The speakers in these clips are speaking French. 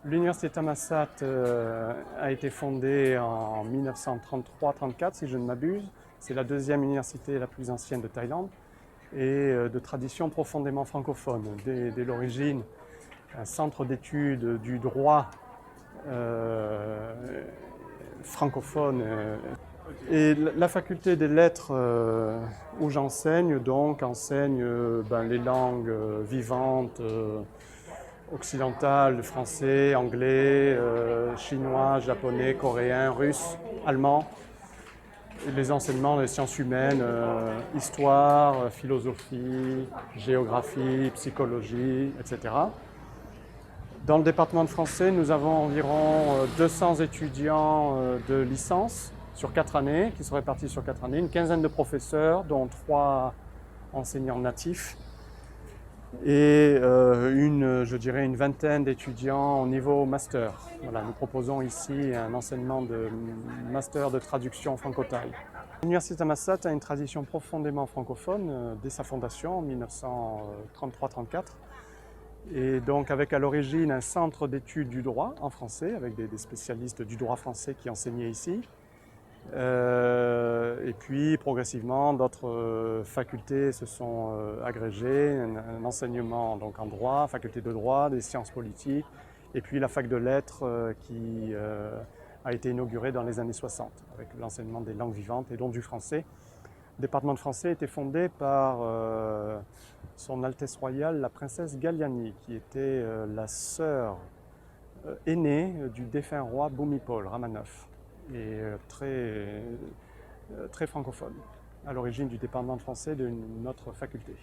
L'université Thammasat a été fondée en 1933-34, si je ne m'abuse. C'est la deuxième université la plus ancienne de Thaïlande et de tradition profondément francophone. Dès l'origine, un centre d'études du droit francophone. Et la faculté des lettres où j'enseigne, enseigne les langues vivantes occidentales, français, anglais, chinois, japonais, coréen, russe, allemand. Et les enseignements des sciences humaines, histoire, philosophie, géographie, psychologie, etc. Dans le département de français, nous avons environ 200 étudiants de licence sur 4 années, qui sont répartis sur 4 années, une quinzaine de professeurs, dont 3 enseignants natifs, et une vingtaine d'étudiants au niveau master. Voilà, nous proposons ici un enseignement de master de traduction franco-thaï. L'université Thammasat a une tradition profondément francophone dès sa fondation en 1933-34. Et donc avec à l'origine un centre d'études du droit en français, avec des spécialistes du droit français qui enseignaient ici. Et puis progressivement d'autres facultés se sont agrégées, un enseignement donc en droit, faculté de droit, des sciences politiques, et puis la fac de lettres qui a été inaugurée dans les années 60 avec l'enseignement des langues vivantes et donc du français. Le département de français a été fondé par Son Altesse Royale, la princesse Galiani, qui était la sœur aînée du défunt roi Bhumipol Ramanov, et très francophone, à l'origine du département de français de notre faculté.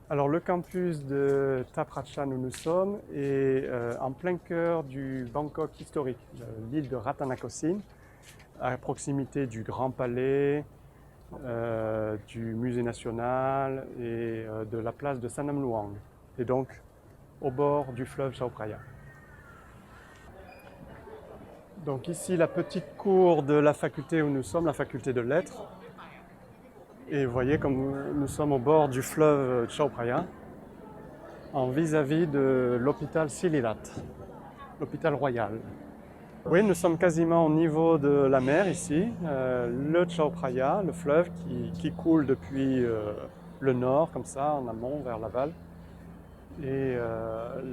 Alors le campus de Thap Ratchan où nous sommes est en plein cœur du Bangkok historique, l'île de Rattanakosin, à proximité du Grand Palais, du Musée National et de la place de Sanam Luang, et donc au bord du fleuve Chao Phraya. Donc ici la petite cour de la faculté où nous sommes, la faculté de lettres. Et vous voyez comme nous sommes au bord du fleuve Chao Phraya, en vis-à-vis de l'hôpital Sililat, l'hôpital royal. Oui, nous sommes quasiment au niveau de la mer ici, le Chao Phraya, le fleuve qui coule depuis le nord, comme ça, en amont, vers l'aval. Et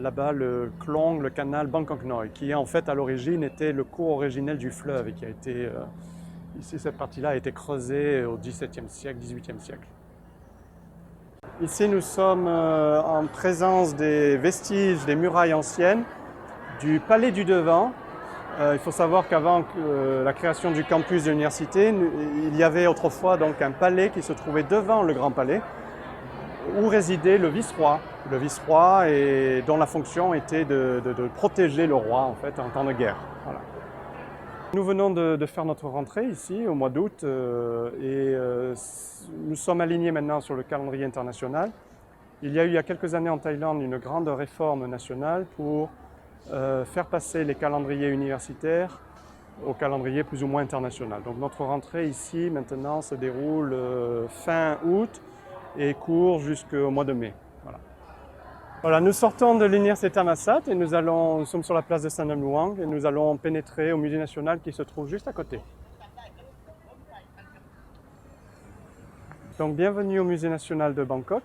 là-bas, le Klong, le canal Bangkok Noi, qui en fait à l'origine était le cours originel du fleuve et qui a été, ici cette partie-là a été creusée au XVIIe siècle, XVIIIe siècle. Ici nous sommes en présence des vestiges des murailles anciennes du Palais du Devant. Il faut savoir qu'avant la création du campus de l'université, il y avait autrefois donc un palais qui se trouvait devant le Grand Palais, où résidait le vice-roi. Le vice-roi et dont la fonction était de protéger le roi en fait en temps de guerre. Voilà. Nous venons de faire notre rentrée ici au mois d'août nous sommes alignés maintenant sur le calendrier international. Il y a eu il y a quelques années en Thaïlande une grande réforme nationale pour faire passer les calendriers universitaires au calendrier plus ou moins international. Donc notre rentrée ici maintenant se déroule fin août et court jusqu'au mois de mai. Voilà, nous sortons de l'université Thammasat et nous sommes sur la place de Sanam Luang et nous allons pénétrer au musée national qui se trouve juste à côté. Donc bienvenue au musée national de Bangkok,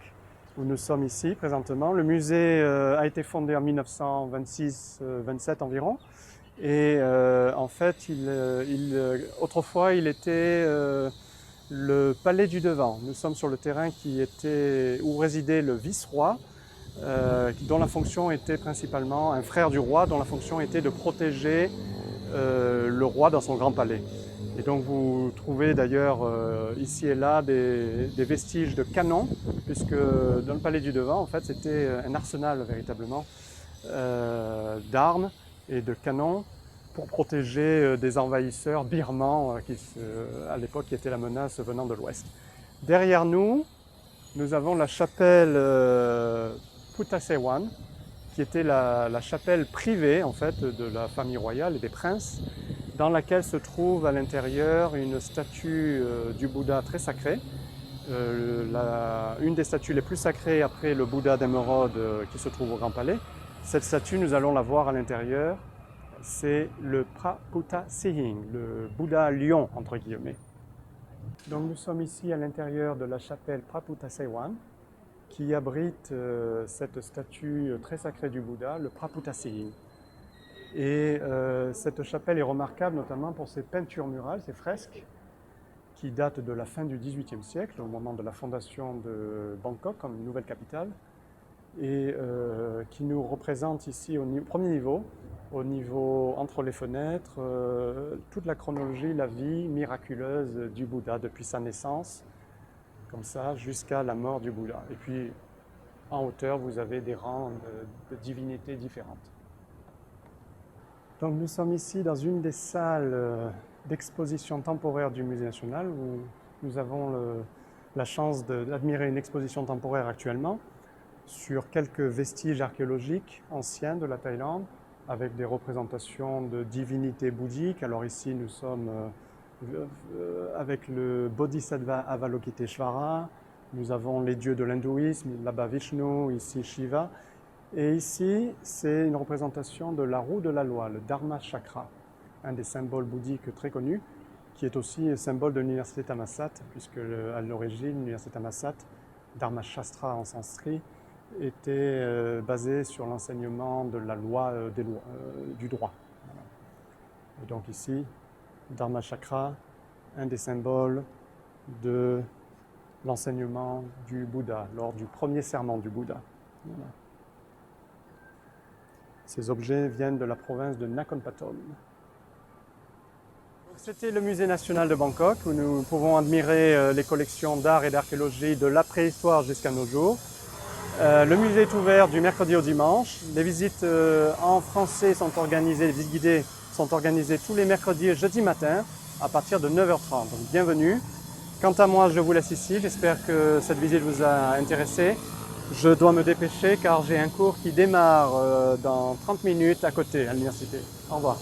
où nous sommes ici présentement. Le musée a été fondé en 1926-27 environ. Et en fait, autrefois, il était le palais du Devant. Nous sommes sur le terrain où résidait le vice-roi, dont la fonction était principalement, un frère du roi, dont la fonction était de protéger le roi dans son grand palais. Et donc vous trouvez d'ailleurs ici et là des vestiges de canons, puisque dans le palais du Devant, en fait, c'était un arsenal véritablement d'armes et de canons pour protéger des envahisseurs birmans à l'époque qui étaient la menace venant de l'ouest. Derrière nous, nous avons la chapelle Puttasewan, qui était la chapelle privée en fait de la famille royale et des princes, dans laquelle se trouve à l'intérieur une statue du Bouddha très sacrée, une des statues les plus sacrées après le Bouddha d'émeraude qui se trouve au Grand Palais, Cette statue, nous allons la voir à l'intérieur. C'est le Praputta Sihing, le Bouddha lion, entre guillemets. Donc nous sommes ici à l'intérieur de la chapelle Praputta Saiwan, qui abrite cette statue très sacrée du Bouddha, le Praputta Sihing. Et cette chapelle est remarquable notamment pour ses peintures murales, ses fresques, qui datent de la fin du XVIIIe siècle, au moment de la fondation de Bangkok comme nouvelle capitale, et qui nous représentent ici au premier niveau, entre les fenêtres, toute la chronologie, la vie miraculeuse du Bouddha depuis sa naissance, comme ça, jusqu'à la mort du Bouddha. Et puis, en hauteur, vous avez des rangs de divinités différentes. Donc nous sommes ici dans une des salles d'exposition temporaire du Musée national où nous avons la chance d'admirer une exposition temporaire actuellement sur quelques vestiges archéologiques anciens de la Thaïlande avec des représentations de divinités bouddhiques. Alors ici nous sommes avec le Bodhisattva Avalokiteshvara, nous avons les dieux de l'hindouisme, là-bas Vishnu, ici Shiva. Et ici, c'est une représentation de la roue de la loi, le Dharma Chakra, un des symboles bouddhiques très connus, qui est aussi un symbole de l'université Thammasat, puisque à l'origine, l'université Thammasat, Dharma Shastra en sanskrit, était basée sur l'enseignement de la loi du droit. Voilà. Et donc ici, Dharma Chakra, un des symboles de l'enseignement du Bouddha, lors du premier serment du Bouddha. Voilà. Ces objets viennent de la province de Nakhon Pathom. C'était le musée national de Bangkok où nous pouvons admirer les collections d'art et d'archéologie de la préhistoire jusqu'à nos jours. Le musée est ouvert du mercredi au dimanche. Les visites en français sont organisées, les visites guidées sont organisées tous les mercredis et jeudis matin à partir de 9h30. Donc bienvenue. Quant à moi, je vous laisse ici. J'espère que cette visite vous a intéressé. Je dois me dépêcher car j'ai un cours qui démarre dans 30 minutes à côté à l'université. Au revoir.